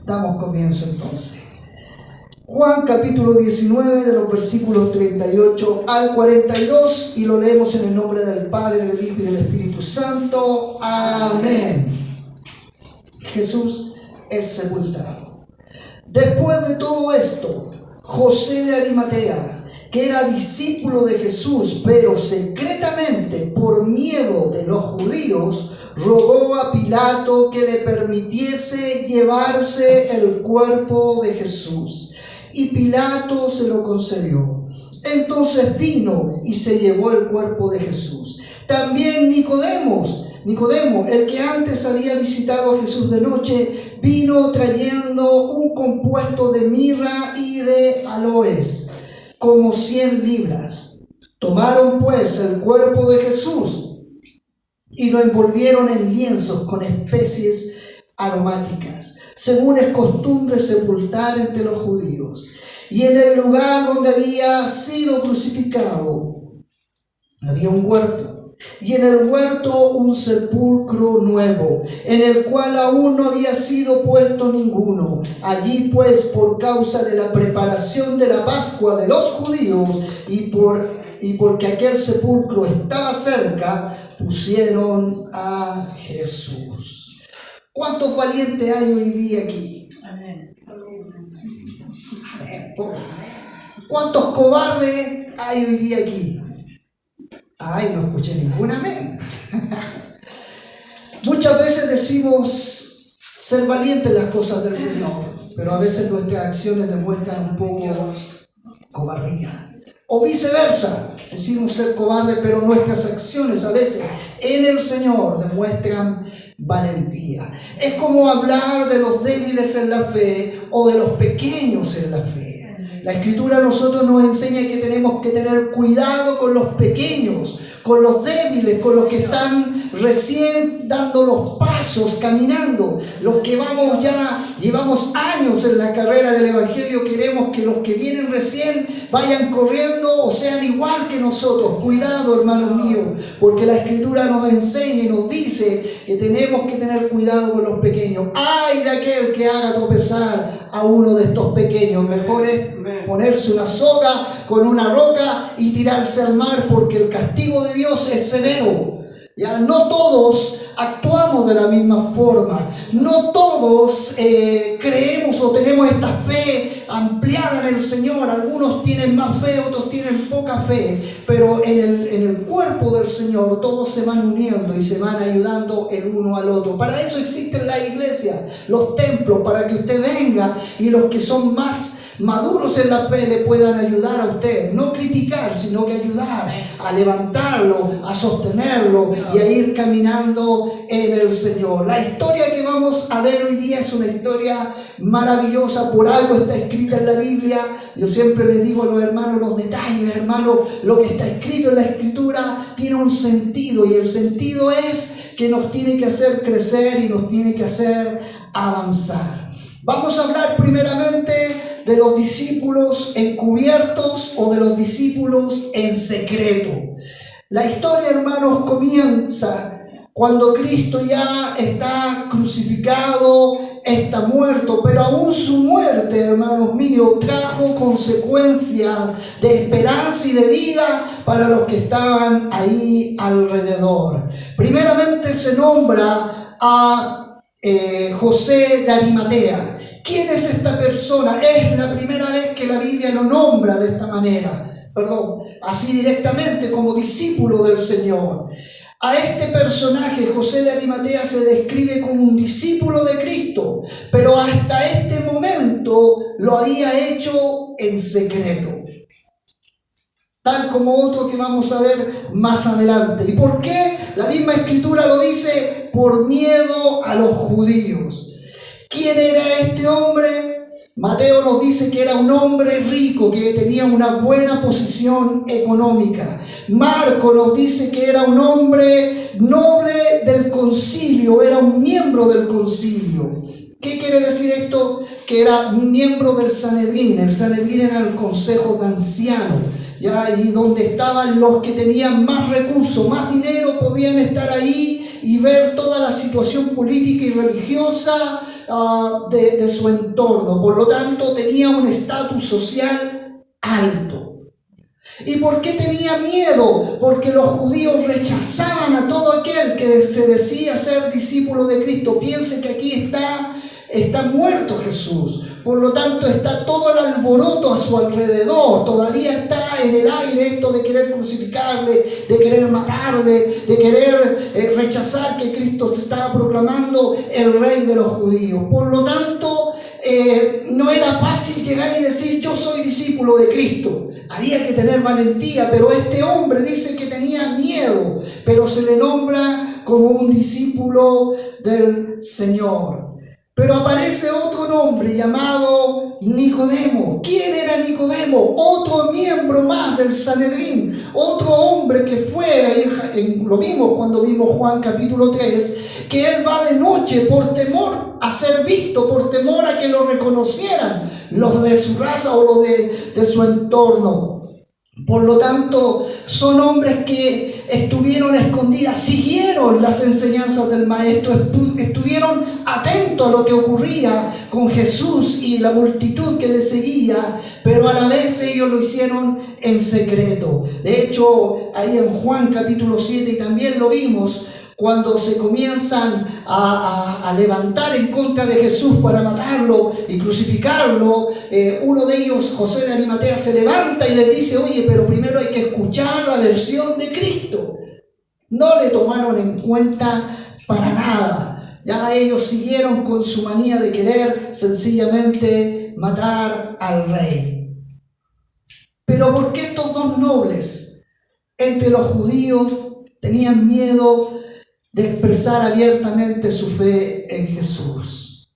Damos comienzo entonces. Juan capítulo 19 de los versículos 38 al 42 y lo leemos en el nombre del Padre, del Hijo y del Espíritu Santo. Amén. Jesús es sepultado. Después de todo esto, José de Arimatea, que era discípulo de Jesús, pero secretamente por miedo de los judíos, rogó a Pilato que le permitiese llevarse el cuerpo de Jesús. Y Pilato se lo concedió. Entonces vino y se llevó el cuerpo de Jesús. También Nicodemo, el que antes había visitado a Jesús de noche, vino trayendo un compuesto de mirra y de aloes, como 100 libras. Tomaron pues el cuerpo de Jesús y lo envolvieron en lienzos con especies aromáticas, según es costumbre sepultar entre los judíos. Y en el lugar donde había sido crucificado había un huerto, y en el huerto un sepulcro nuevo, en el cual aún no había sido puesto ninguno. Allí pues, por causa de la preparación de la Pascua de los judíos y porque aquel sepulcro estaba cerca, pusieron a Jesús. ¿Cuántos valientes hay hoy día aquí? Amén. ¿Cuántos cobardes hay hoy día aquí? Ay, no escuché ningún amén. Muchas veces decimos ser valientes en las cosas del Señor, pero a veces nuestras acciones demuestran un poco cobardía. O viceversa, decimos ser cobardes, pero nuestras acciones a veces en el Señor demuestran valentía. Es como hablar de los débiles en la fe o de los pequeños en la fe. La Escritura a nosotros nos enseña que tenemos que tener cuidado con los pequeños, con los débiles, con los que están recién dando los pasos, caminando. Los que llevamos años en la carrera del Evangelio, queremos que los que vienen recién vayan corriendo o sean igual que nosotros. Cuidado, hermanos míos, porque la Escritura nos enseña y nos dice que tenemos que tener cuidado con los pequeños. ¡Ay de aquel que haga tropezar a uno de estos pequeños! Mejor es ponerse una soga con una roca y tirarse al mar, porque el castigo de Dios es severo. Ya no todos actuamos de la misma forma, no todos creemos o tenemos esta fe ampliada en el Señor. Algunos tienen más fe, otros tienen poca fe, pero en el cuerpo del Señor todos se van uniendo y se van ayudando el uno al otro. Para eso existen las iglesias, los templos, para que usted venga y los que son más maduros en la fe le puedan ayudar a usted, no criticar, sino que ayudar a levantarlo, a sostenerlo y a ir caminando en el Señor. La historia que vamos a ver hoy día es una historia maravillosa, por algo está escrita en la Biblia. Yo siempre les digo a los hermanos los detalles, hermanos, lo que está escrito en la Escritura tiene un sentido, y el sentido es que nos tiene que hacer crecer y nos tiene que hacer avanzar. Vamos a hablar primeramente de los discípulos encubiertos o de los discípulos en secreto. La historia, hermanos, comienza cuando Cristo ya está crucificado, está muerto, pero aún su muerte, hermanos míos, trajo consecuencias de esperanza y de vida para los que estaban ahí alrededor. Primeramente se nombra a José de Arimatea. ¿Quién es esta persona? Es la primera vez que la Biblia lo nombra de esta manera, así directamente, como discípulo del Señor. A este personaje, José de Arimatea, se describe como un discípulo de Cristo, pero hasta este momento lo había hecho en secreto, tal como otro que vamos a ver más adelante. ¿Y por qué? La misma Escritura lo dice: por miedo a los judíos. ¿Quién era este hombre? Mateo nos dice que era un hombre rico, que tenía una buena posición económica. Marco nos dice que era un hombre noble del concilio, era un miembro del concilio. ¿Qué quiere decir esto? Que era un miembro del Sanedrín. El Sanedrín era el consejo de ancianos, y donde estaban los que tenían más recursos, más dinero, podían estar ahí y ver toda la situación política y religiosa de su entorno. Por lo tanto, tenía un estatus social alto. ¿Y por qué tenía miedo? Porque los judíos rechazaban a todo aquel que se decía ser discípulo de Cristo. Piense que aquí está muerto Jesús. Por lo tanto, está todo el alboroto a su alrededor. Todavía está en el aire esto de querer crucificarle, de querer matarle, de querer rechazar que Cristo estaba proclamando el rey de los judíos. Por lo tanto, no era fácil llegar y decir yo soy discípulo de Cristo. Había que tener valentía, pero este hombre dice que tenía miedo, pero se le nombra como un discípulo del Señor. Pero aparece otro nombre llamado Nicodemo. ¿Quién era Nicodemo? Otro miembro más del Sanedrín. Otro hombre que fue, lo vimos cuando vimos Juan capítulo 3, que él va de noche por temor a ser visto, por temor a que lo reconocieran los de su raza o los de su entorno. Por lo tanto, son hombres que estuvieron escondidas, siguieron las enseñanzas del Maestro, estuvieron atentos a lo que ocurría con Jesús y la multitud que le seguía, pero a la vez ellos lo hicieron en secreto. De hecho, ahí en Juan capítulo 7, y también lo vimos, cuando se comienzan a levantar en contra de Jesús para matarlo y crucificarlo, uno de ellos, José de Arimatea, se levanta y les dice, oye, pero primero hay que escuchar la versión de Cristo. No le tomaron en cuenta para nada. Ya ellos siguieron con su manía de querer sencillamente matar al rey. Pero ¿por qué estos dos nobles entre los judíos tenían miedo de expresar abiertamente su fe en Jesús?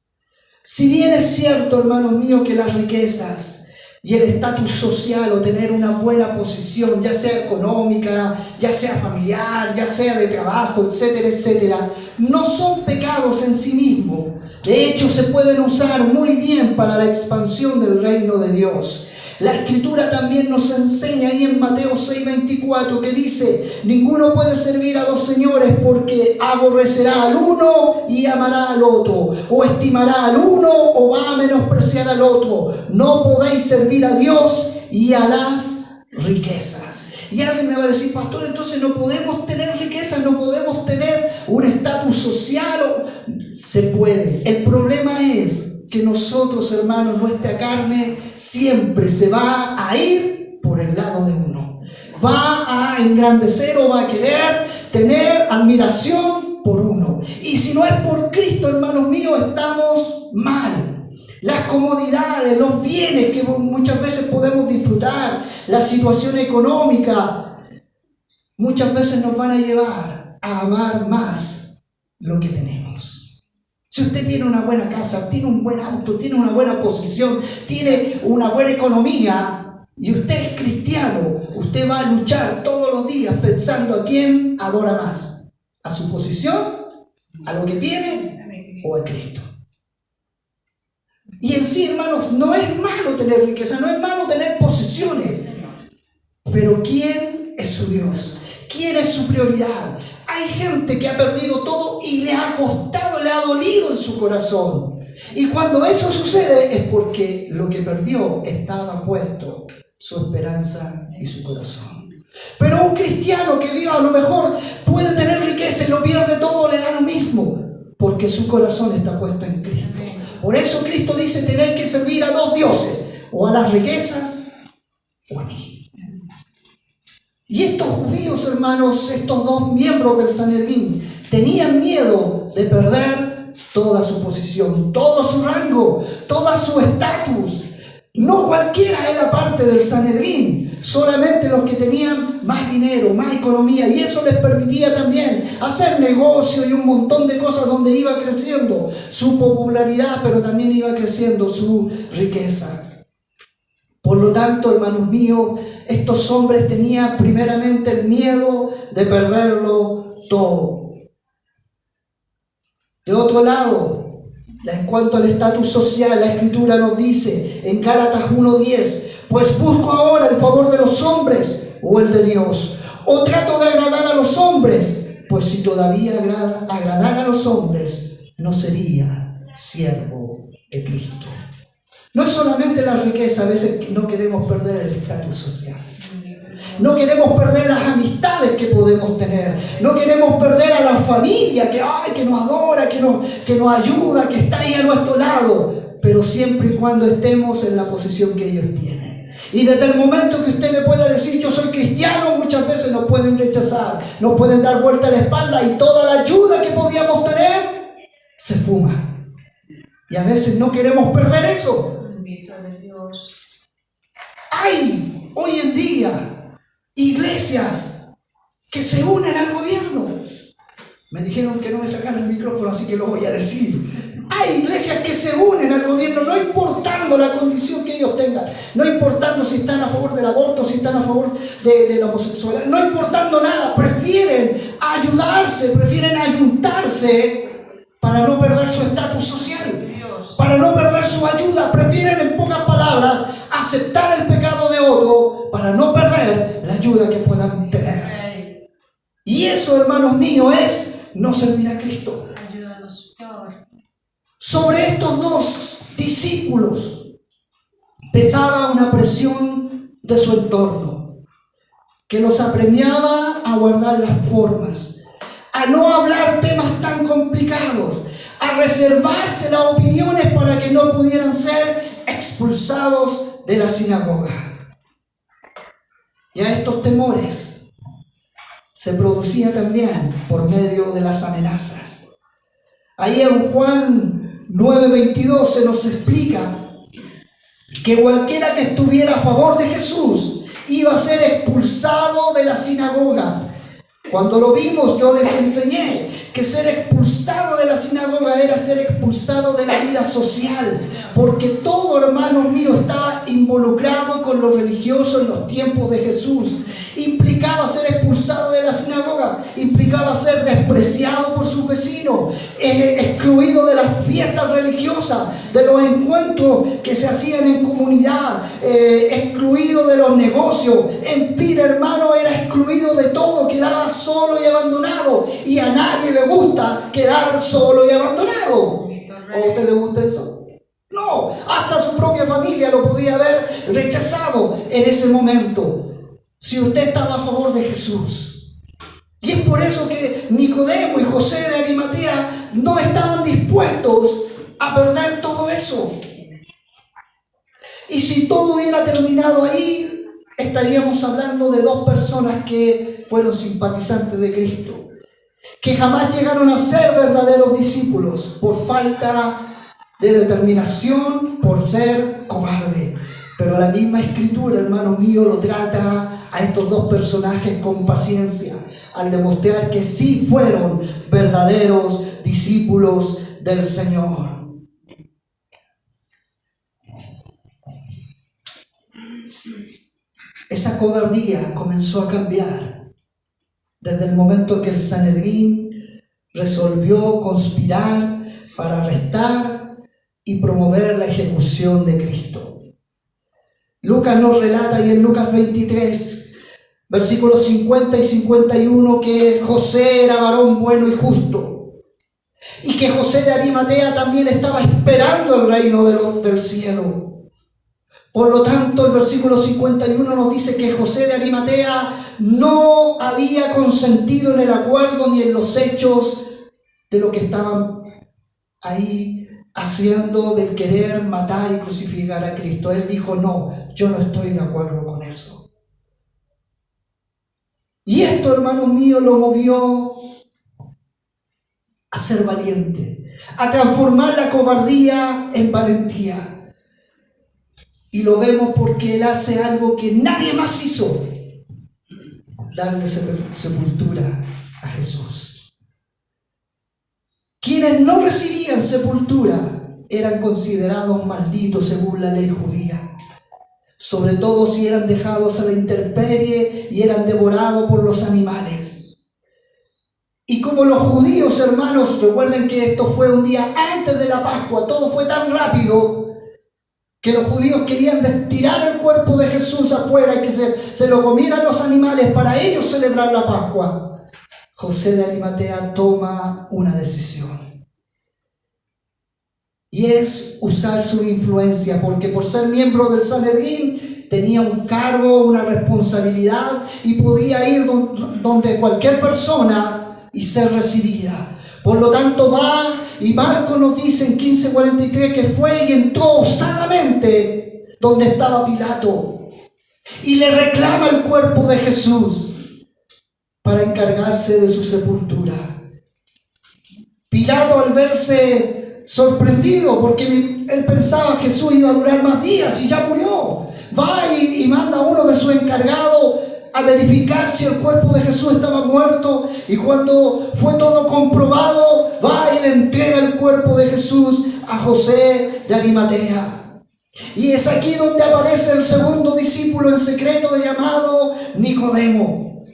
Si bien es cierto, hermanos míos, que las riquezas y el estatus social o tener una buena posición, ya sea económica, ya sea familiar, ya sea de trabajo, etcétera, etcétera, no son pecados en sí mismos. De hecho, se pueden usar muy bien para la expansión del reino de Dios. La Escritura también nos enseña ahí en Mateo 6:24 que dice: ninguno puede servir a dos señores, porque aborrecerá al uno y amará al otro, o estimará al uno o va a menospreciar al otro. No podéis servir a Dios y a las riquezas. Y alguien me va a decir: pastor, entonces no podemos tener riquezas, no podemos tener un estatus social. Se puede. El problema es que nosotros, hermanos, nuestra carne siempre se va a ir por el lado de uno. Va a engrandecer o va a querer tener admiración por uno. Y si no es por Cristo, hermanos míos, estamos mal. Las comodidades, los bienes que muchas veces podemos disfrutar, la situación económica, muchas veces nos van a llevar a amar más lo que tenemos. Si usted tiene una buena casa, tiene un buen auto, tiene una buena posición, tiene una buena economía y usted es cristiano, usted va a luchar todos los días pensando a quién adora más, a su posición, a lo que tiene o a Cristo. Y en sí, hermanos, no es malo tener riqueza, no es malo tener posesiones, pero ¿quién es su Dios? ¿Quién es su prioridad? Hay gente que ha perdido todo y le ha costado, le ha dolido en su corazón. Y cuando eso sucede es porque lo que perdió estaba puesto su esperanza y su corazón. Pero un cristiano que diga, a lo mejor puede tener riqueza y lo pierde todo, le da lo mismo, porque su corazón está puesto en Cristo. Por eso Cristo dice: tenéis que servir a dos dioses, o a las riquezas o a mí. Y estos judíos, hermanos, estos dos miembros del Sanedrín, tenían miedo de perder toda su posición, todo su rango, todo su estatus. No cualquiera era parte del Sanedrín, solamente los que tenían más dinero, más economía, y eso les permitía también hacer negocio y un montón de cosas donde iba creciendo su popularidad, pero también iba creciendo su riqueza. Por lo tanto, hermanos míos, estos hombres tenían primeramente el miedo de perderlo todo. De otro lado, en cuanto al estatus social, la Escritura nos dice en Gálatas 1:10: pues busco ahora el favor de los hombres o el de Dios, o trato de agradar a los hombres, pues si todavía agradara a los hombres, no sería siervo de Cristo. No es solamente la riqueza, a veces no queremos perder el estatus social. No queremos perder las amistades que podemos tener. No queremos perder a la familia que nos adora, que nos ayuda, que está ahí a nuestro lado. Pero siempre y cuando estemos en la posición que ellos tienen. Y desde el momento que usted le pueda decir yo soy cristiano, muchas veces nos pueden rechazar, nos pueden dar vuelta a la espalda y toda la ayuda que podíamos tener se fuma. Y a veces no queremos perder eso. Bendito de Dios. Hay hoy en día iglesias que se unen al gobierno. Me dijeron que no me sacaran el micrófono, así que lo voy a decir. Hay iglesias que se unen al gobierno, no importando la condición que ellos tengan, no importando si están a favor del aborto, si están a favor de la homosexualidad, no importando nada, prefieren ayudarse, prefieren ayuntarse para no perder su estatus social, para no perder su ayuda, prefieren en pocas palabras aceptar el pecado de otro para no perder la ayuda que puedan tener. Y eso, hermanos míos, es no servir a Cristo. Sobre estos dos discípulos pesaba una presión de su entorno que los apremiaba a guardar las formas, a no hablar temas tan complicados, a reservarse las opiniones para que no pudieran ser expulsados de la sinagoga. Y a estos temores se producía también por medio de las amenazas. Ahí en Juan 9:22 se nos explica que cualquiera que estuviera a favor de Jesús iba a ser expulsado de la sinagoga. Cuando lo vimos, yo les enseñé que ser expulsado de la sinagoga era ser expulsado de la vida social, porque todo, hermano mío, estaba involucrado con lo religioso en los tiempos de Jesús. Implicaba ser expulsado de la sinagoga, implicaba ser despreciado por sus vecinos, excluido de las fiestas religiosas, de los encuentros que se hacían en comunidad, excluido de los negocios. En fin, hermano, era excluido de todo, quedaba solo y abandonado, y a nadie le gusta quedar solo y abandonado. ¿A usted le gusta eso? No, hasta su propia familia lo podía haber rechazado en ese momento, si usted estaba a favor de Jesús. Y es por eso que Nicodemo y José de Arimatea no estaban dispuestos a perder todo eso. Y si todo hubiera terminado ahí, estaríamos hablando de dos personas que fueron simpatizantes de Cristo, que jamás llegaron a ser verdaderos discípulos por falta de determinación, por ser cobarde. Pero la misma Escritura, hermano mío, lo trata a estos dos personajes con paciencia, al demostrar que sí fueron verdaderos discípulos del Señor. Esa cobardía comenzó a cambiar desde el momento que el Sanedrín resolvió conspirar para arrestar y promover la ejecución de Cristo. Lucas nos relata ahí en Lucas 23, versículos 50 y 51, que José era varón bueno y justo, y que José de Arimatea también estaba esperando el reino del cielo. Por lo tanto, el versículo 51 nos dice que José de Arimatea no había consentido en el acuerdo ni en los hechos de lo que estaban ahí haciendo, del querer matar y crucificar a Cristo. Él dijo, no, yo no estoy de acuerdo con eso. Y esto, hermanos míos, lo movió a ser valiente, a transformar la cobardía en valentía. Y lo vemos porque él hace algo que nadie más hizo: darle sepultura a Jesús. Quienes no recibían sepultura eran considerados malditos según la ley judía, sobre todo si eran dejados a la intemperie y eran devorados por los animales. Y como los judíos, hermanos, recuerden que esto fue un día antes de la Pascua, todo fue tan rápido que los judíos querían tirar el cuerpo de Jesús afuera y que se lo comieran los animales para ellos celebrar la Pascua. José de Arimatea toma una decisión. Y es usar su influencia, porque por ser miembro del Sanedrín tenía un cargo, una responsabilidad y podía ir donde cualquier persona y ser recibida. Por lo tanto va, y Marcos nos dice en 15:43 que fue y entró osadamente donde estaba Pilato y le reclama el cuerpo de Jesús para encargarse de su sepultura. Pilato, al verse sorprendido, porque él pensaba que Jesús iba a durar más días y ya murió, va y manda a uno de sus encargados a verificar si el cuerpo de Jesús estaba muerto, y cuando fue todo comprobado, va y le entrega el cuerpo de Jesús a José de Arimatea. Y es aquí donde aparece el segundo discípulo en secreto llamado Nicodemo,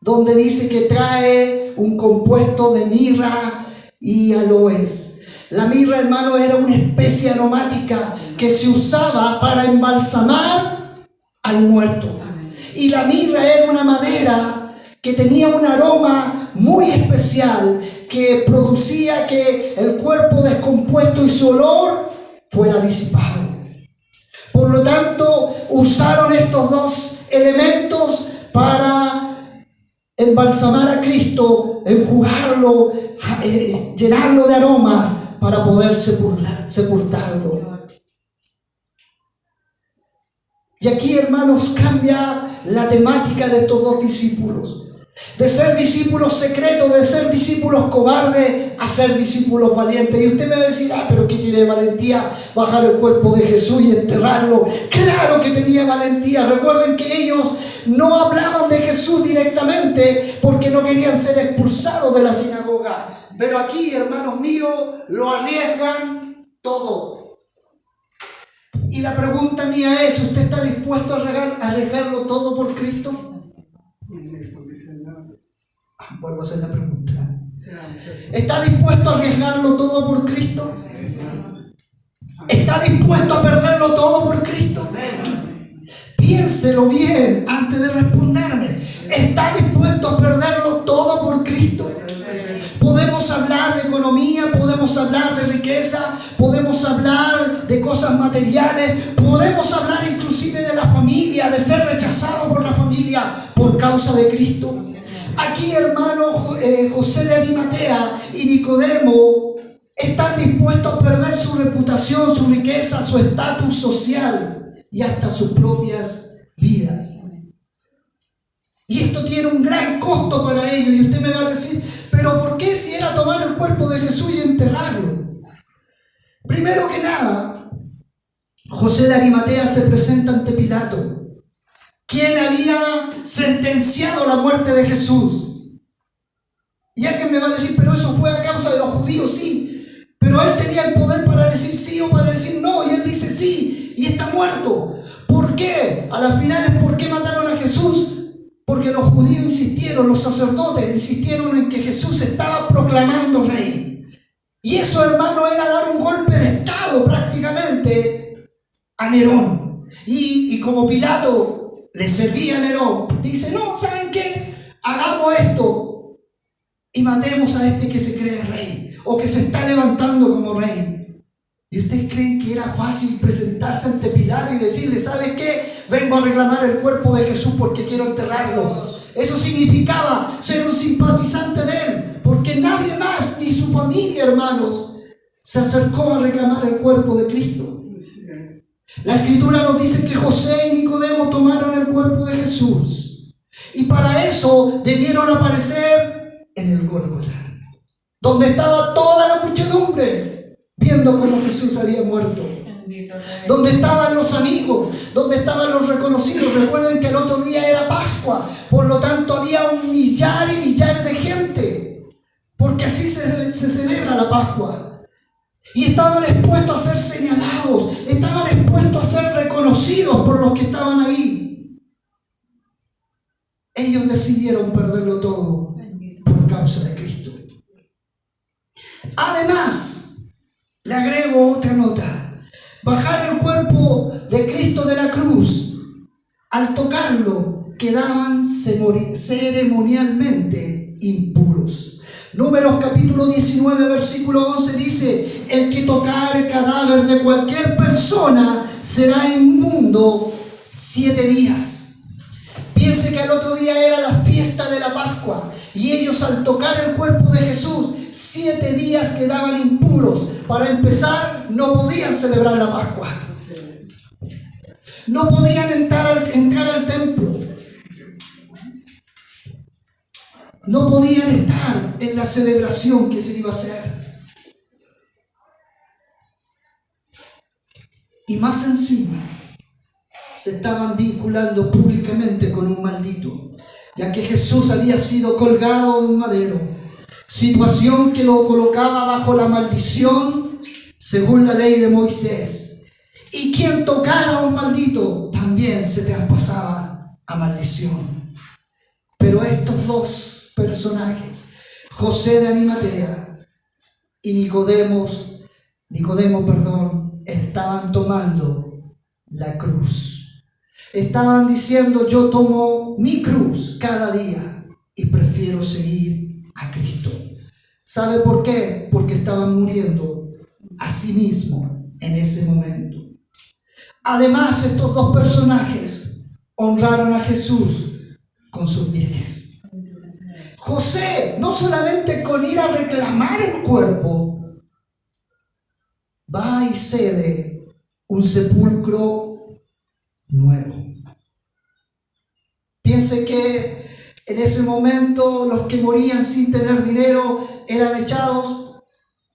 donde dice que trae un compuesto de mirra y aloes. La mirra, hermano, era una especie aromática que se usaba para embalsamar al muerto. Y la mirra era una madera que tenía un aroma muy especial que producía que el cuerpo descompuesto y su olor fuera disipado. Por lo tanto, usaron estos dos elementos para embalsamar a Cristo, enjugarlo, llenarlo de aromas para poder sepultarlo. Y aquí, hermanos, cambia la temática de estos dos discípulos. De ser discípulos secretos, de ser discípulos cobardes, a ser discípulos valientes. Y usted me va a decir, pero ¿qué tiene valentía bajar el cuerpo de Jesús y enterrarlo? Claro que tenía valentía. Recuerden que ellos no hablaban de Jesús directamente porque no querían ser expulsados de la sinagoga. Pero aquí, hermanos míos, lo arriesgan todo. Y la pregunta mía es, ¿usted está dispuesto a arriesgarlo todo por Cristo? Vuelvo a hacer la pregunta. ¿Está dispuesto a arriesgarlo todo por Cristo? ¿Está dispuesto a perderlo todo por Cristo? Piénselo bien antes de responderme. ¿Está dispuesto a perderlo todo por Cristo? Podemos hablar de economía, podemos hablar de riqueza, podemos hablar de cosas materiales, podemos hablar inclusive de la familia, de ser rechazado por la familia por causa de Cristo. Aquí, hermano, José de Arimatea y Nicodemo están dispuestos a perder su reputación, su riqueza, su estatus social y hasta sus propias vidas. Y esto tiene un gran costo para ellos. Y usted me va a decir, ¿pero por qué si era tomar el cuerpo de Jesús y enterrarlo? Primero que nada, José de Arimatea se presenta ante Pilato, quien había sentenciado la muerte de Jesús. Y alguien me va a decir, pero eso fue a causa de los judíos, sí. Pero él tenía el poder para decir sí o para decir no. Y él dice sí, y está muerto. ¿Por qué? A las finales, ¿por qué mataron a Jesús? Porque los judíos insistieron, los sacerdotes insistieron en que Jesús estaba proclamando rey. Y eso, hermano, era dar un golpe de estado prácticamente a Nerón. Y como Pilato le servía a Nerón, dice, no, ¿saben qué? Hagamos esto y matemos a este que se cree rey o que se está levantando como rey. ¿Y ustedes creen que era fácil presentarse ante Pilato y decirle, ¿sabes qué? Vengo a reclamar el cuerpo de Jesús porque quiero enterrarlo? Eso significaba ser un simpatizante de él, porque nadie más, ni su familia, hermanos, se acercó a reclamar el cuerpo de Cristo. La Escritura nos dice que José y Nicodemo tomaron el cuerpo de Jesús, y para eso debieron aparecer en el Gólgota, donde estaba toda la muchedumbre viendo cómo Jesús había muerto, donde estaban los amigos, donde estaban los reconocidos. Recuerden que el otro día era Pascua, por lo tanto había millares y millares de gente, porque así se celebra la Pascua. Y estaban expuestos a ser señalados, estaban expuestos a ser reconocidos por los que estaban ahí. Ellos decidieron perderlo todo por causa de Cristo. Además, le agrego otra nota. Bajar el cuerpo de Cristo de la cruz, al tocarlo, quedaban ceremonialmente impuros. Números capítulo 19, versículo 11 dice: el que tocare cadáver de cualquier persona será inmundo 7 días. Piense que al otro día era la fiesta de la Pascua y ellos, al tocar el cuerpo de Jesús, 7 días quedaban impuros. Para empezar, no podían celebrar la Pascua. No podían entrar al templo. No podían estar en la celebración que se iba a hacer. Y más encima, se estaban vinculando públicamente con un maldito, ya que Jesús había sido colgado de un madero, situación que lo colocaba bajo la maldición según la ley de Moisés. Y quien tocara a un maldito también se traspasaba a maldición. Pero estos dos personajes, José de Arimatea y Nicodemo, estaban tomando la cruz. Estaban diciendo: yo tomo mi cruz cada día y prefiero seguir a Cristo. ¿Sabe por qué? Porque estaban muriendo a sí mismos en ese momento. Además, estos dos personajes honraron a Jesús con sus bienes. José, no solamente con ir a reclamar el cuerpo, va y cede un sepulcro nuevo. Piense que en ese momento los que morían sin tener dinero eran echados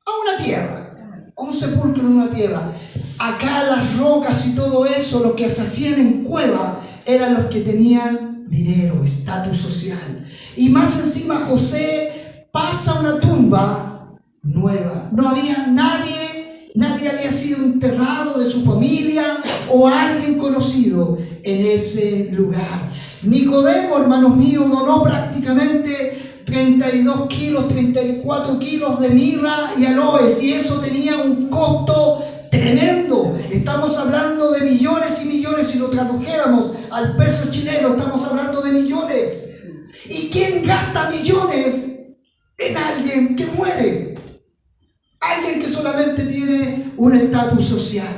a una tierra, a un sepulcro en una tierra. Acá las rocas y todo eso, lo que se hacían en cueva, eran los que tenían dinero, estatus social. Y más encima, José pasa una tumba nueva. No había nadie había sido enterrado de su familia o alguien conocido en ese lugar. Nicodemo, hermanos míos, donó prácticamente 32 kilos, 34 kilos de mirra y aloes, y eso tenía un costo tremendo. Estamos hablando de millones y millones. Si lo tradujéramos al peso chileno, estamos hablando de millones. ¿Y quién gasta millones en alguien que muere? Alguien que solamente tiene un estatus social.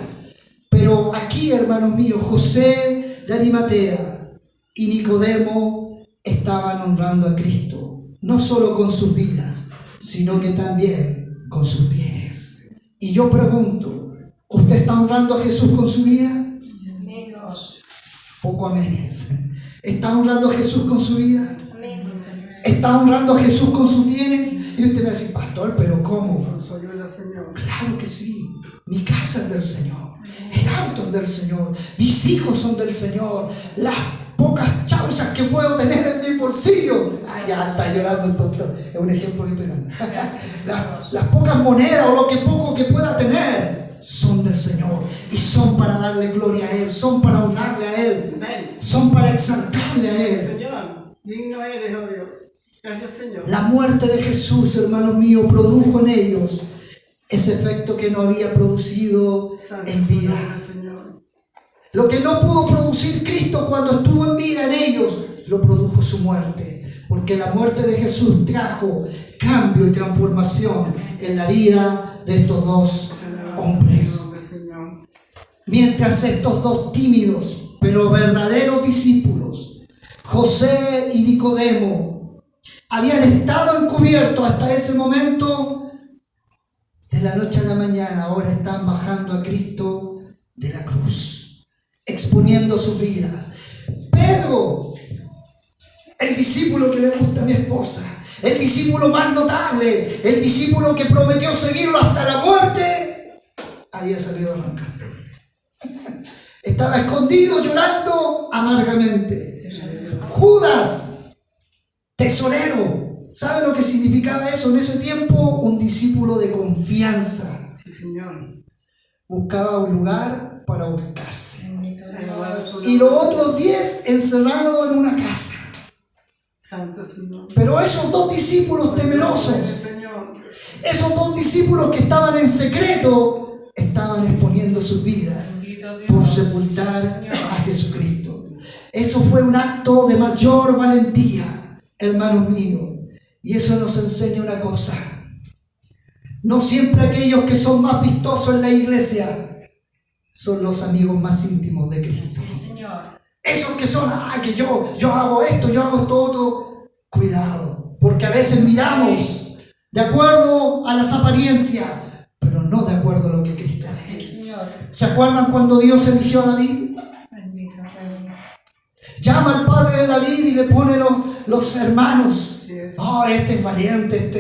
Pero aquí, hermanos míos, José de Arimatea y Nicodemo estaban honrando a Cristo, no solo con sus vidas, sino que también con sus bienes. Y yo pregunto, ¿usted está honrando a Jesús con su vida? Poco aménes. ¿Está honrando a Jesús con su vida? ¿Está honrando a Jesús con sus bienes? Y usted me va a decir: pastor, ¿pero cómo? Claro que sí. Mi casa es del Señor, el auto es del Señor, mis hijos son del Señor, las pocas chauchas que puedo tener en mi bolsillo. Ya está llorando el pastor, es un ejemplo que estoy dando. Las pocas monedas o lo que poco que pueda tener son del Señor y son para darle gloria a Él, son para honrarle a Él, son para exaltarle a Él. Señor, digno eres, oh Dios. Gracias, Señor. La muerte de Jesús, hermanos míos, produjo en ellos ese efecto que no había producido en vida. Lo que no pudo producir Cristo cuando estuvo en vida en ellos, lo produjo su muerte. Porque la muerte de Jesús trajo cambio y transformación en la vida de estos dos hombres. Mientras estos dos tímidos pero verdaderos discípulos, José y Nicodemo, habían estado encubiertos hasta ese momento, de la noche a la mañana ahora están bajando a Cristo de la cruz, exponiendo sus vidas. Pedro, el discípulo que le gusta a mi esposa, el discípulo más notable, el discípulo que prometió seguirlo hasta la muerte, había salido arrancando. Estaba escondido llorando amargamente. Judas, tesorero, ¿sabe lo que significaba eso en ese tiempo? Un discípulo de confianza. Sí, Señor. Buscaba un lugar para ubicarse. Y los otros 10 encerrados en una casa. Santo Señor. Pero esos dos discípulos temerosos, esos dos discípulos que estaban en secreto, estaban exponiendo sus vidas por sepultar a Jesucristo. Eso fue un acto de mayor valentía, hermanos míos. Y eso nos enseña una cosa. No siempre aquellos que son más vistosos en la iglesia son los amigos más íntimos de Cristo. Sí, Señor. Esos que son, que yo hago esto, yo hago esto otro. Cuidado, porque a veces miramos de acuerdo a las apariencias, pero no de acuerdo a lo que Cristo hace. Sí, Señor. ¿Se acuerdan cuando Dios eligió a David? Bendito Rey. Llama al padre de David y le pone los hermanos. Sí. Este es valiente,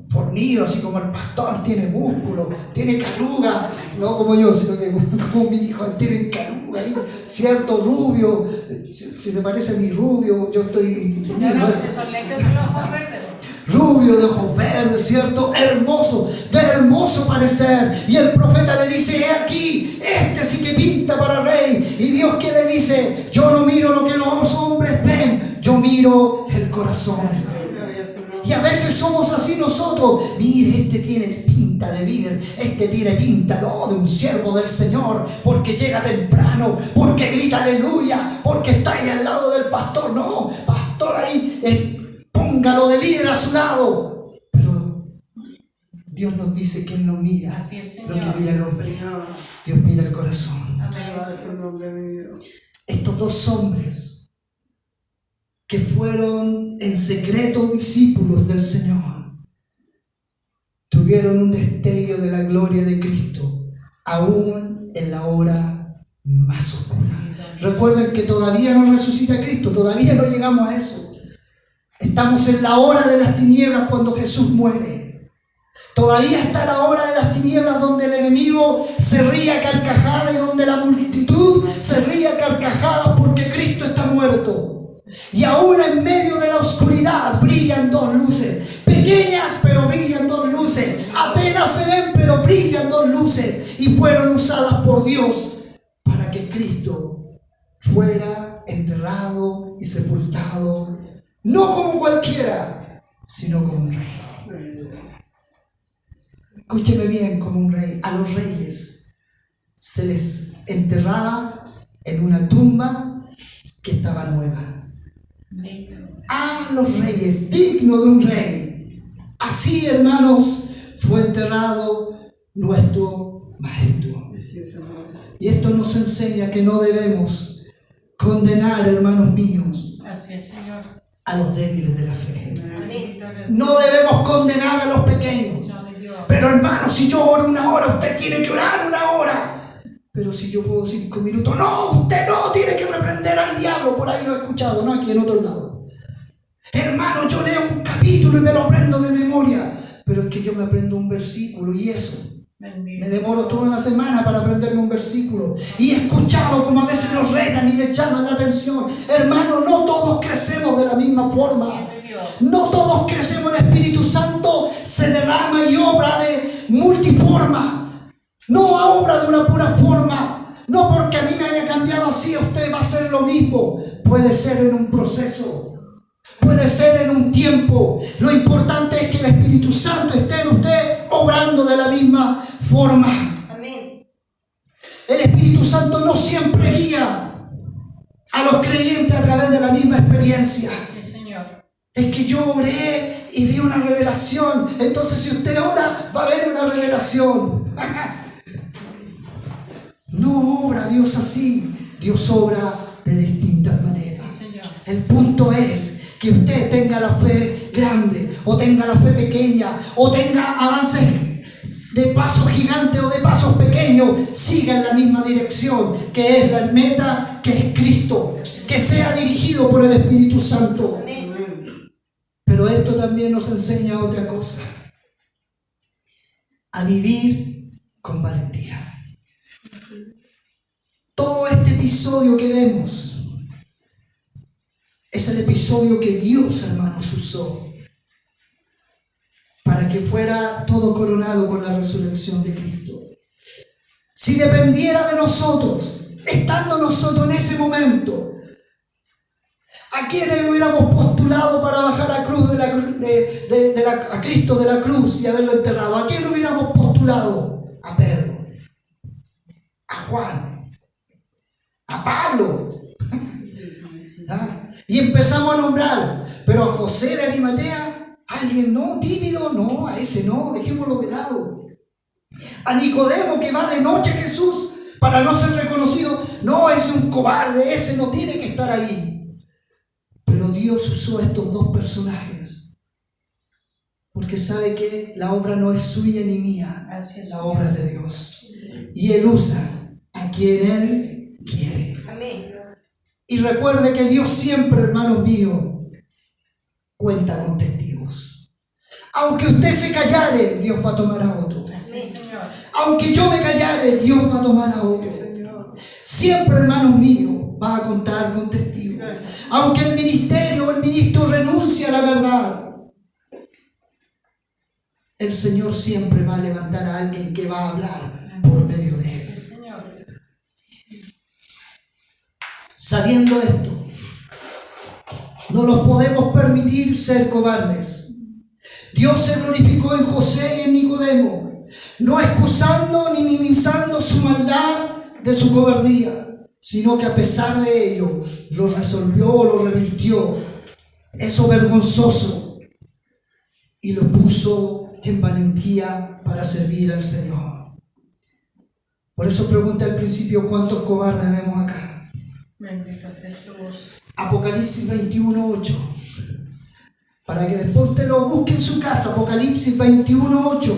fornido, así como el pastor, tiene músculo, tiene caluga, no como yo, sino que como mi hijo, tiene caluga ahí, cierto, rubio, si se parece a mi rubio, yo estoy Ya unido no, a eso. si son lentes de los ojos verdes. Rubio, de ojos verdes, ¿cierto? Hermoso, de hermoso parecer. Y el profeta le dice, he aquí, este sí que pinta para rey. Y Dios que le dice, yo no miro lo que los hombres ven, yo miro el corazón. Y a veces somos así nosotros. Mire, este tiene pinta de líder, este tiene pinta de un siervo del Señor, porque llega temprano, porque grita aleluya, porque está ahí al lado del pastor. No, pastor ahí, póngalo de líder a su lado. Pero Dios nos dice que Él no mira Así es, lo Señor. que mira el hombre. Señor, Dios mira el corazón. Amén. es el nombre mío. Estos dos hombres que fueron en secreto discípulos del Señor tuvieron un destello de la gloria de Cristo aún en la hora más oscura. Recuerden que todavía no resucita Cristo, todavía no llegamos a eso. Estamos en la hora de las tinieblas cuando Jesús muere. Todavía está la hora de las tinieblas donde el enemigo se ríe a carcajada y donde la multitud se ríe a carcajada porque Cristo está muerto. Y ahora en medio de la oscuridad brillan dos luces, pequeñas pero brillan dos luces, apenas se ven pero brillan dos luces, y fueron usadas por Dios para que Cristo fuera enterrado y sepultado, no como cualquiera, sino como un rey. Escúcheme bien, como un rey. A los reyes se les enterraba en una tumba que estaba nueva. A los reyes, digno de un rey. Así, hermanos, fue enterrado nuestro Maestro. Y esto nos enseña que no debemos condenar, hermanos míos, Así es, Señor. a los débiles de la fe. Bendito Rey. No debemos condenar a los pequeños. Pero hermano, si yo oro una hora, usted tiene que orar una hora. Pero si yo puedo 5 minutos, no, usted no tiene que reprender al diablo. Por ahí lo he escuchado, no aquí en otro lado. Hermano, yo leo un capítulo y me lo aprendo de memoria. Pero es que yo me aprendo un versículo y eso. Me demoro toda una semana para aprenderme un versículo. Y he escuchado como a veces los retan y les llaman la atención. Hermano, no todos crecemos de la misma forma. No todos crecemos. El Espíritu Santo se derrama y obra de multiforma. No obra de una pura forma. No porque a mí me haya cambiado así, usted va a hacer lo mismo. Puede ser en un proceso. Puede ser en un tiempo. Lo importante es que el Espíritu Santo esté en usted obrando de la misma forma. Amén. El Espíritu Santo no siempre guía a los creyentes a través de la misma experiencia. Sí, Señor. Es que yo oré y vi una revelación. Entonces si usted ora, va a haber una revelación. No obra Dios así. Dios obra de distintas maneras. Sí, Señor. El punto es que usted tenga la fe grande o tenga la fe pequeña o tenga avances de pasos gigantes o de pasos pequeños, siga en la misma dirección, que es la meta, que es Cristo, que sea dirigido por el Espíritu Santo. Pero esto también nos enseña otra cosa: a vivir con valentía. Todo este episodio que vemos es el episodio que Dios, hermanos, usó para que fuera todo coronado con la resurrección de Cristo. Si dependiera de nosotros, estando nosotros en ese momento, ¿a quiénes hubiéramos postulado para bajar a Cristo de la cruz y haberlo enterrado? ¿A quién hubiéramos postulado? A Pedro, a Juan, a Pablo, empezamos a nombrar, pero a José de Arimatea, alguien no, tímido, no, a ese no, dejémoslo de lado. A Nicodemo que va de noche a Jesús para no ser reconocido, no, ese es un cobarde, ese no tiene que estar ahí. Pero Dios usó estos dos personajes, porque sabe que la obra no es suya ni mía, la obra es de Dios. Y Él usa a quien Él quiere. Amén. Y recuerde que Dios siempre, hermanos míos, cuenta con testigos. Aunque usted se callare, Dios va a tomar a otro. Sí, Señor. Aunque yo me callare, Dios va a tomar a otro. Siempre, hermanos míos, va a contar con testigos. Aunque el ministerio o el ministro renuncie a la verdad, el Señor siempre va a levantar a alguien que va a hablar por medio de él. Sí, Señor. Sabiendo esto, no nos podemos permitir ser cobardes. Dios se glorificó en José y en Nicodemo, no excusando ni minimizando su maldad de su cobardía, sino que a pesar de ello lo resolvió, lo revirtió, eso vergonzoso, y lo puso en valentía para servir al Señor. Por eso pregunté al principio, ¿cuántos cobardes vemos acá? Bendito Jesús. Apocalipsis 21:8. Para que después usted lo busque en su casa. Apocalipsis 21:8.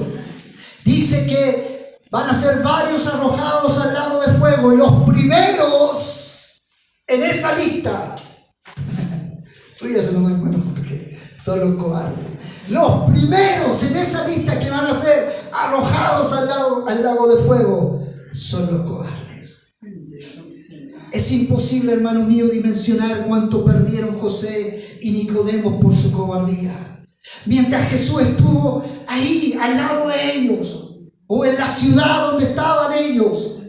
Dice que van a ser varios arrojados al lago de fuego. Y los primeros en esa lista. Ríase no me acuerdo porque son los cobardes. Los primeros en esa lista que van a ser arrojados al lago de fuego son los cobardes. Es imposible, hermano mío, dimensionar cuánto perdieron José y Nicodemo por su cobardía. Mientras Jesús estuvo ahí, al lado de ellos, o en la ciudad donde estaban ellos,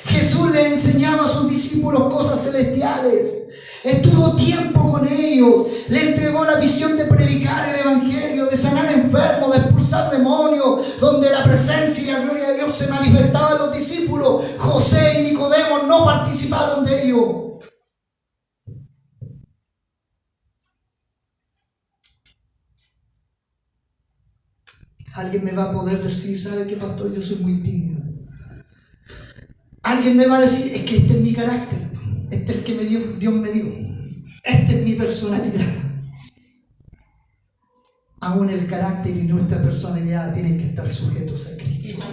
Jesús le enseñaba a sus discípulos cosas celestiales. Estuvo tiempo con ellos, le entregó la visión de predicar el evangelio, de sanar enfermos, de expulsar demonios, donde la presencia y la gloria de Dios se manifestaba en los discípulos. José y Nicodemo no participaron de ello. Alguien me va a poder decir, ¿sabe qué, pastor? Yo soy muy tímido. Alguien me va a decir, es que este es mi carácter. Este es el que Dios me dio. Esta es mi personalidad. Aún el carácter y nuestra personalidad tienen que estar sujetos a Cristo.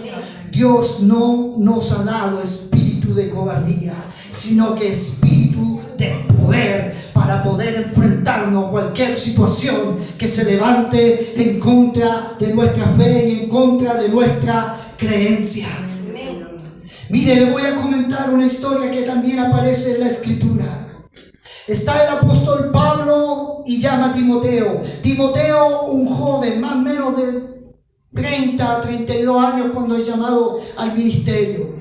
Dios no nos ha dado espíritu de cobardía, sino que espíritu de poder para poder enfrentarnos a cualquier situación que se levante en contra de nuestra fe y en contra de nuestra creencia. Mire, le voy a comentar una historia que también aparece en la Escritura. Está el apóstol Pablo y llama a Timoteo. Timoteo, un joven, más o menos de 30 a 32 años cuando es llamado al ministerio.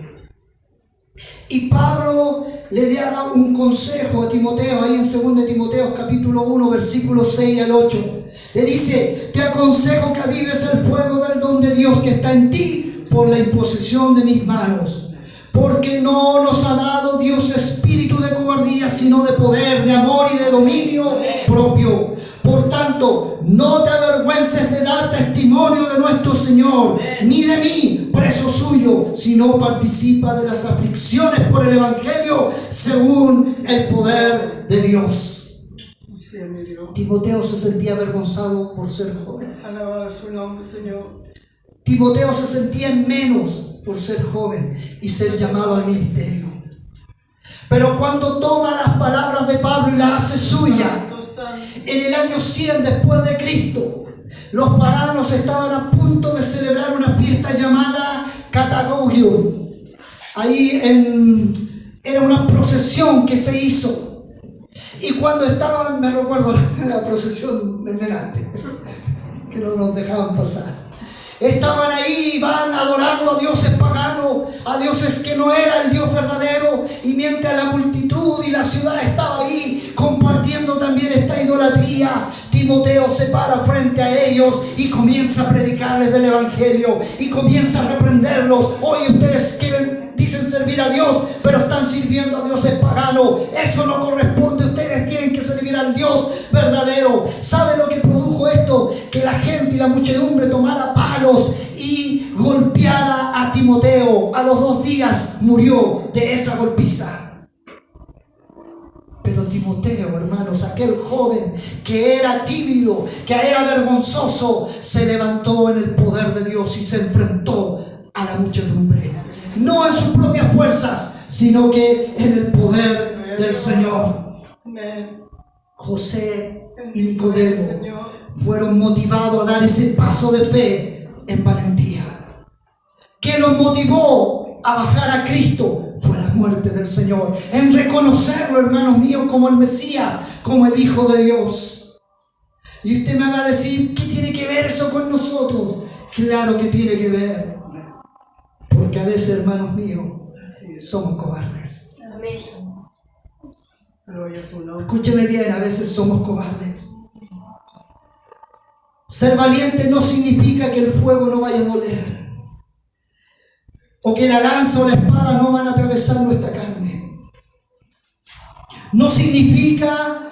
Y Pablo le da un consejo a Timoteo, ahí en 2 Timoteo capítulo 1, versículos 6 al 8. Le dice, te aconsejo que avives el fuego del don de Dios que está en ti por la imposición de mis manos. Porque no nos ha dado Dios espíritu de cobardía, sino de poder, de amor y de dominio propio. Por tanto, no te avergüences de dar testimonio de nuestro Señor, ni de mí, preso suyo, sino participa de las aflicciones por el Evangelio según el poder de Dios. Timoteo se sentía avergonzado por ser joven. Alabado su nombre, Señor. Timoteo se sentía en menos por ser joven y ser llamado al ministerio. Pero cuando toma las palabras de Pablo y las hace suya, en el año 100 después de Cristo, los paganos estaban a punto de celebrar una fiesta llamada Catagogium. Ahí era una procesión que se hizo. Y cuando estaban, me recuerdo la procesión de delante, que no nos dejaban pasar. Estaban ahí, van adorando a dioses paganos, a dioses que no era el Dios verdadero, y mientras la multitud y la ciudad estaba ahí compartiendo también esta idolatría, Timoteo se para frente a ellos y comienza a predicarles del Evangelio y comienza a reprenderlos. Hoy ustedes que dicen servir a Dios, pero están sirviendo a dioses paganos, eso no corresponde. Ustedes tienen que servir al Dios verdadero. ¿Sabe lo que produjo esto? Que la gente y la muchedumbre tomara palos y golpeara a Timoteo. A los 2 días murió de esa golpiza. Pero Timoteo, hermanos, aquel joven que era tímido, que era vergonzoso, se levantó en el poder de Dios y se enfrentó a la muchedumbre. No en sus propias fuerzas, sino que en el poder del Señor. José y Nicodemo fueron motivados a dar ese paso de fe en valentía. ¿Qué los motivó a bajar a Cristo? Fue la muerte del Señor, en reconocerlo, hermanos míos, como el Mesías, como el Hijo de Dios. Y usted me va a decir, ¿qué tiene que ver eso con nosotros? Claro que tiene que ver, porque a veces, hermanos míos, somos cobardes. Escúcheme bien, a veces somos cobardes. Ser valiente no significa que el fuego no vaya a doler, o que la lanza o la espada no van a atravesar nuestra carne. No significa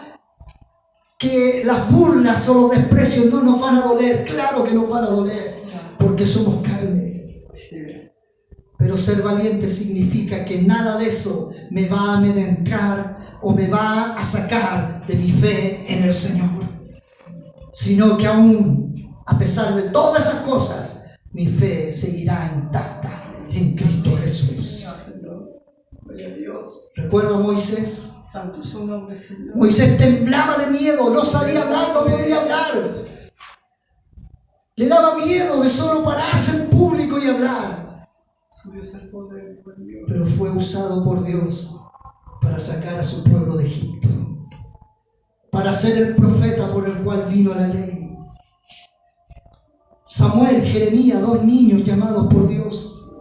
que las burlas o los desprecios no nos van a doler. Claro que nos van a doler, porque somos carne. Pero ser valiente significa que nada de eso me va a amedrentar o me va a sacar de mi fe en el Señor, sino que aún, a pesar de todas esas cosas, mi fe seguirá intacta en Cristo Jesús. ¿Recuerda a Moisés? Santo es su nombre, Señor. Moisés temblaba de miedo, no sabía hablar, no podía hablar. Le daba miedo de solo pararse en público y hablar. Pero fue usado por Dios para sacar a su pueblo de Egipto, para ser el profeta por el cual vino la ley. Samuel, Jeremías, 2 niños llamados por Dios,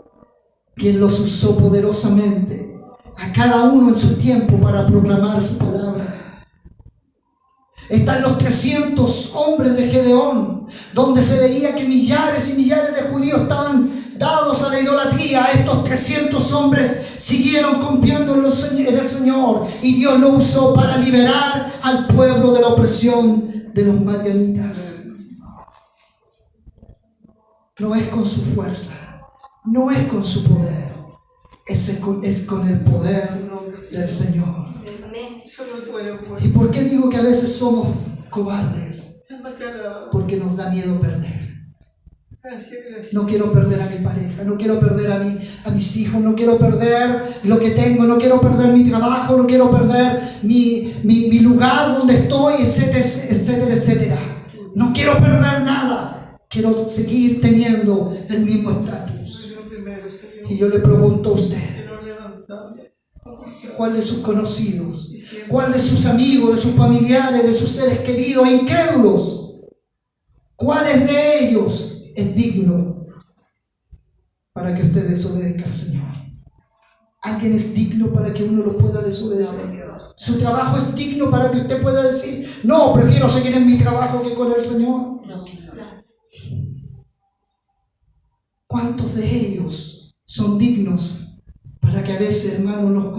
quien los usó poderosamente, a cada uno en su tiempo, para proclamar su palabra. Están los 300 hombres de Gedeón, donde se veía que millares y millares de judíos estaban dados a la idolatría. Estos 300 hombres siguieron confiando en el Señor, y Dios lo usó para liberar al pueblo de la opresión de los madianitas. No es con su fuerza, no es con su poder, es con el poder del Señor. ¿Y por qué digo que a veces somos cobardes? Porque nos da miedo perder. No quiero perder a mi pareja, no quiero perder a mis hijos, no quiero perder lo que tengo, no quiero perder mi trabajo, no quiero perder mi lugar donde estoy, etcétera, etcétera, etcétera. No quiero perder nada, quiero seguir teniendo el mismo estatus. Y yo le pregunto a usted, ¿cuál de sus conocidos, cuál de sus amigos, de sus familiares, de sus seres queridos e incrédulos, cuáles de ellos es digno para que usted desobedezca al Señor? ¿Alguien es digno para que uno lo pueda desobedecer? ¿Su trabajo es digno para que usted pueda decir, no, prefiero seguir en mi trabajo que con el Señor? ¿Cuántos de ellos son dignos para que a veces, hermanos, nos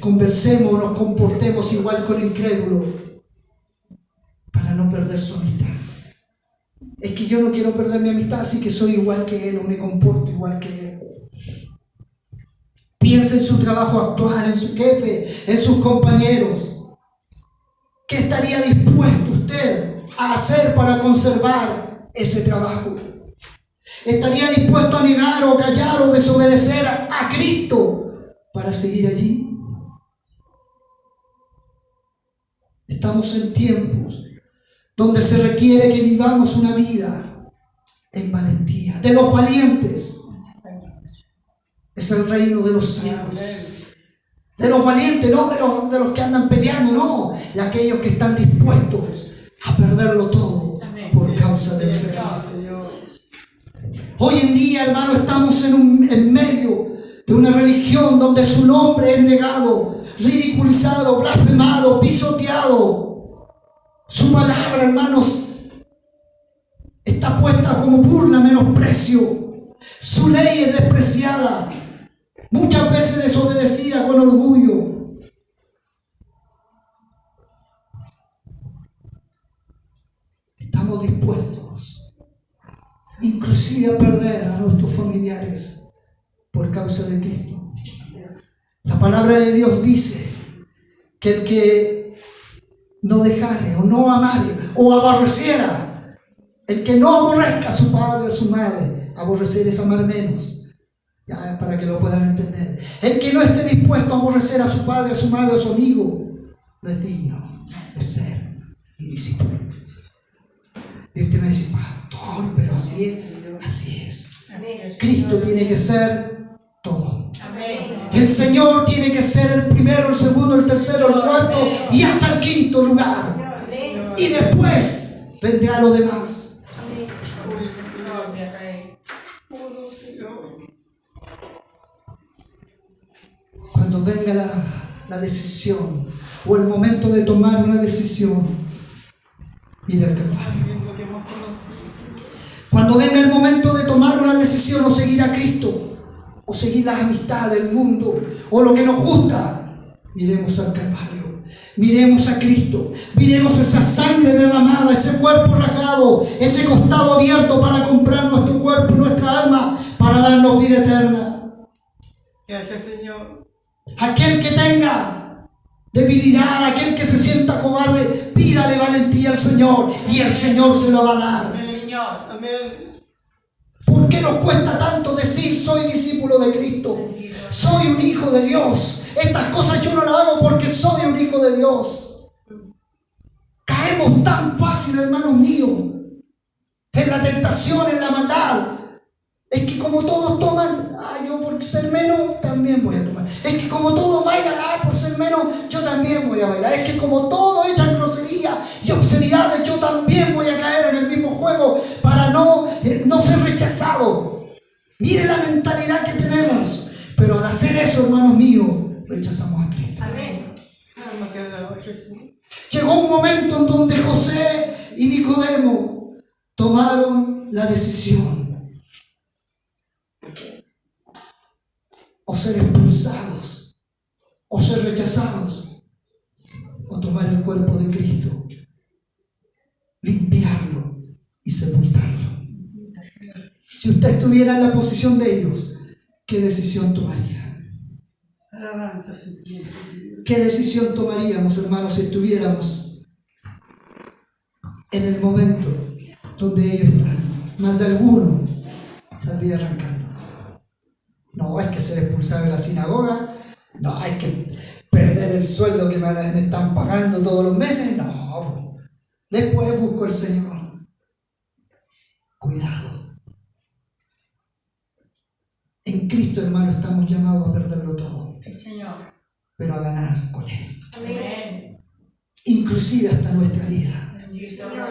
conversemos, nos comportemos igual con el incrédulo, para no perder su amistad? Es que yo no quiero perder mi amistad, así que soy igual que él o me comporto igual que él. Piensa en su trabajo actual, en su jefe, en sus compañeros. ¿Qué estaría dispuesto usted a hacer para conservar ese trabajo? ¿Estaría dispuesto a negar o callar o desobedecer a Cristo para seguir allí? Estamos en tiempos donde se requiere que vivamos una vida en valentía. De los valientes es el reino de los cielos. De los valientes, no de los que andan peleando, no, de aquellos que están dispuestos a perderlo todo por causa del Señor. Hoy en día, hermano, estamos en medio de una religión donde su nombre es negado, ridiculizado, blasfemado, pisoteado. Su palabra, hermanos, está puesta como burla, menosprecio. Su ley es despreciada, muchas veces desobedecida con orgullo. estamos dispuestos inclusive a perder a nuestros familiares por causa de Cristo. La palabra de Dios dice que el que no dejare o no amare o aborreciera, el que no aborrezca a su padre o a su madre, aborrecer es amar menos. Ya, para que lo puedan entender. El que no esté dispuesto a aborrecer a su padre, a su madre, a su amigo, no es digno de ser mi discípulo. Y usted me dice, pastor, pero así es. Así es. Cristo tiene que ser todo. El Señor tiene que ser el primero, el segundo, el tercero, el cuarto y hasta el quinto lugar. Y después vendrá lo demás. Cuando venga la decisión o el momento de tomar una decisión, mira el Calvario. Cuando venga el momento de tomar una decisión o seguir a Cristo, o seguir las amistades del mundo, o lo que nos gusta, miremos al Calvario, miremos a Cristo, miremos esa sangre derramada, ese cuerpo rajado, ese costado abierto para comprar nuestro cuerpo y nuestra alma, para darnos vida eterna. Gracias, Señor. Aquel que tenga debilidad, aquel que se sienta cobarde, pídale valentía al Señor y el Señor se lo va a dar. Amén. ¿Por qué nos cuesta tanto decir soy discípulo de Cristo? Soy un hijo de Dios. Estas cosas yo no las hago porque soy un hijo de Dios. Caemos tan fácil, hermanos míos, en la tentación, en la maldad. Es que como todos toman, yo por ser menos también voy a tomar. Es que como todos bailan, por ser menos yo también voy a bailar. Es que como todos echan grosería y obscenidades, yo también voy a caer en el mismo juego para no ser rechazado. Mire la mentalidad que tenemos. Pero al hacer eso, hermanos míos, rechazamos a Cristo. Amén. Llegó un momento en donde José y Nicodemo tomaron la decisión. O ser expulsados, o ser rechazados, o tomar el cuerpo de Cristo, limpiarlo y sepultarlo. Si usted estuviera en la posición de ellos, ¿qué decisión tomaría? Alabanza, ¿Qué decisión tomaríamos, hermanos, si estuviéramos en el momento donde ellos están? Más de alguno saldría arrancando. No, es que ser expulsado de la sinagoga. No, hay que perder el sueldo que me están pagando todos los meses. No, después busco al Señor. Cuidado. En Cristo, hermano, estamos llamados a perderlo todo. Sí, Señor. Pero a ganar con Él. Amén. Inclusive hasta nuestra vida. Sí, Señor.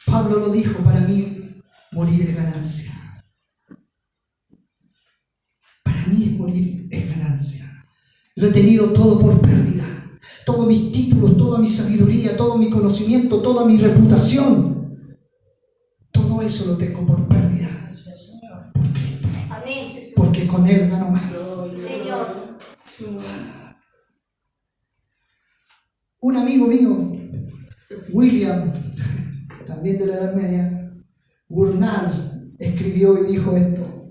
Pablo lo dijo, para mí morir es ganancia. Para mí es morir es ganancia. Lo he tenido todo por pérdida. Todos mis títulos, toda mi sabiduría, todo mi conocimiento, toda mi reputación. Todo eso lo tengo por pérdida. Sí, Señor. Por Cristo. Amén. Porque con Él gano más. Señor. Un amigo mío, William, también de la Edad Media, Gurnall, escribió y dijo esto: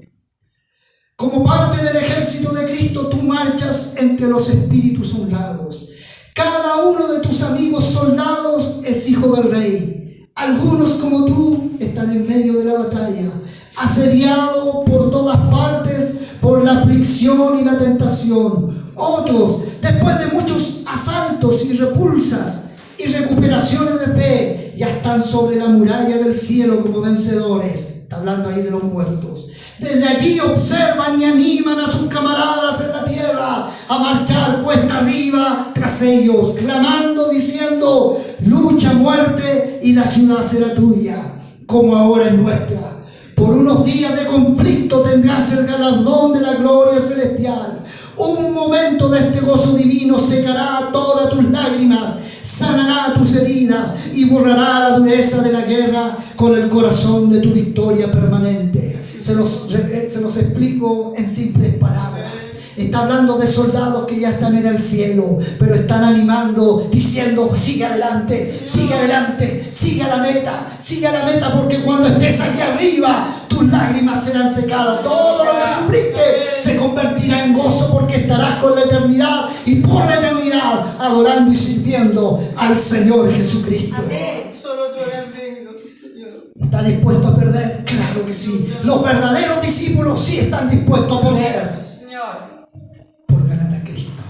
como parte del ejército de Cristo, tú marchas entre los espíritus honrados. Cada uno de tus amigos soldados es hijo del rey. Algunos, como tú, están en medio de la batalla, asediados por todas partes por la aflicción y la tentación. Otros, después de muchos asaltos y repulsas y recuperaciones de fe, ya están sobre la muralla del cielo como vencedores. Está hablando ahí de los muertos. Desde allí observan y animan a sus camaradas en la tierra a marchar cuesta arriba tras ellos, clamando, diciendo: lucha, muerte, y la ciudad será tuya, como ahora es nuestra. Por unos días de conflicto tendrás el galardón de la gloria celestial. Un momento de este gozo divino secará todas tus lágrimas, sanará tus heridas y borrará la dureza de la guerra con el corazón de tu victoria permanente. Se los explico en simples palabras. está hablando de soldados que ya están en el cielo, pero están animando, diciendo: sigue adelante, sigue adelante, sigue a la meta, porque cuando estés aquí arriba, tus lágrimas serán secadas. Todo lo que sufriste se convertirá en gozo, porque estarás con la eternidad y por la eternidad adorando y sirviendo al Señor Jesucristo. Solo tú eres digno, mi Señor. ¿Está dispuesto a perder? Claro que sí. Los verdaderos discípulos sí están dispuestos a perder Señor. por ganar a Cristo.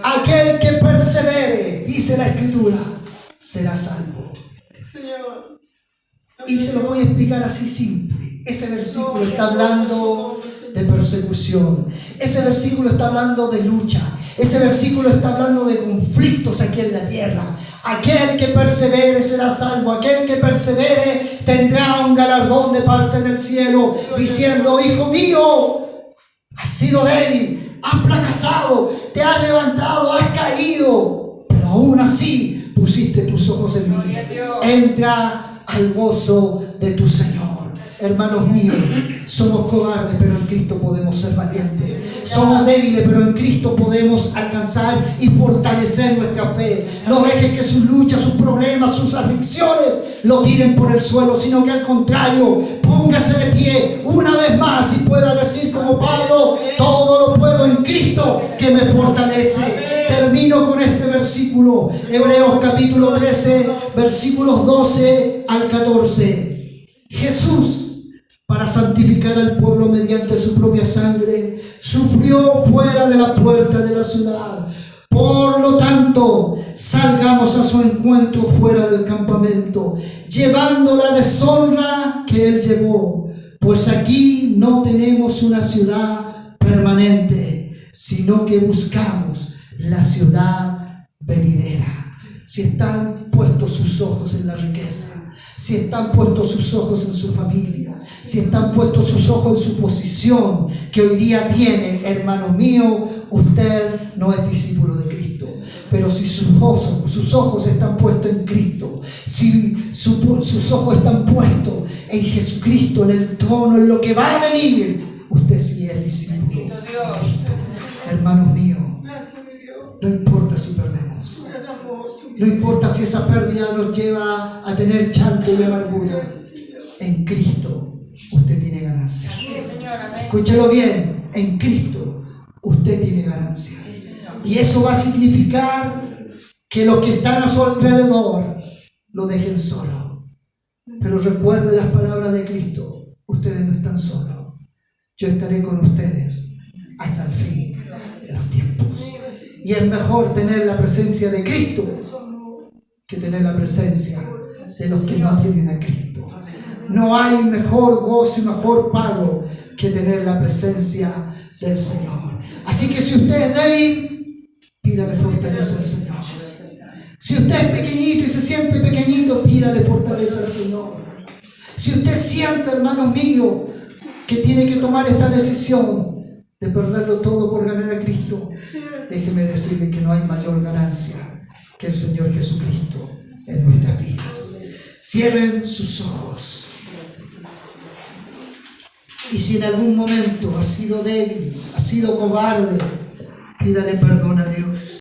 Aquel que persevere, dice la Escritura, será salvo. Señor. Y se lo voy a explicar así simple. Ese versículo está hablando de persecución. Ese versículo está hablando de lucha. Ese versículo está hablando de conflictos aquí en la tierra. Aquel que persevere será salvo. Aquel que persevere tendrá un galardón de parte del cielo, diciendo: hijo mío, has sido débil, has fracasado, te has levantado, has caído, pero aún así pusiste tus ojos en mí. Entra al gozo de tu Señor. Hermanos míos, somos cobardes, pero en Cristo podemos ser valientes. Somos débiles, pero en Cristo podemos alcanzar y fortalecer nuestra fe. No dejes que sus luchas, sus problemas, sus aflicciones lo tiren por el suelo, sino que al contrario, póngase de pie una vez más y pueda decir como Pablo: todo lo puedo en Cristo que me fortalece. Termino con este versículo, Hebreos capítulo 13, versículos 12 al 14. Jesús, para santificar al pueblo mediante su propia sangre, sufrió fuera de la puerta de la ciudad. Por lo tanto, salgamos a su encuentro fuera del campamento, llevando la deshonra que él llevó. Pues aquí no tenemos una ciudad permanente, sino que buscamos la ciudad venidera. Si están puestos sus ojos en la riqueza, si están puestos sus ojos en su familia, si están puestos sus ojos en su posición que hoy día tiene, hermano mío, usted no es discípulo de Cristo. Pero si sus ojos están puestos en Cristo, si sus ojos están puestos en Jesucristo, en el trono, en lo que va a venir, usted sí es discípulo de Cristo. Hermanos míos, no importa si perdemos. No importa si esa pérdida nos lleva a tener llanto y amargura. En Cristo usted tiene ganancia. Escúchelo bien, en Cristo usted tiene ganancia. Y eso va a significar que los que están a su alrededor lo dejen solo. Pero recuerde las palabras de Cristo: ustedes no están solos. Yo estaré con ustedes hasta el fin de los tiempos. Y es mejor tener la presencia de Cristo que tener la presencia de los que no tienen a Cristo. No hay mejor gozo y mejor pago que tener la presencia del Señor. Así que si usted es débil, pídale fortaleza al Señor. Si usted es pequeñito y se siente pequeñito, pídale fortaleza al Señor. Si usted siente, hermano mío, que tiene que tomar esta decisión de perderlo todo por ganar a Cristo, déjeme decirle que no hay mayor ganancia que el Señor Jesucristo en nuestras vidas. Cierren sus ojos. Y si en algún momento ha sido débil, ha sido cobarde, pídale perdón a Dios.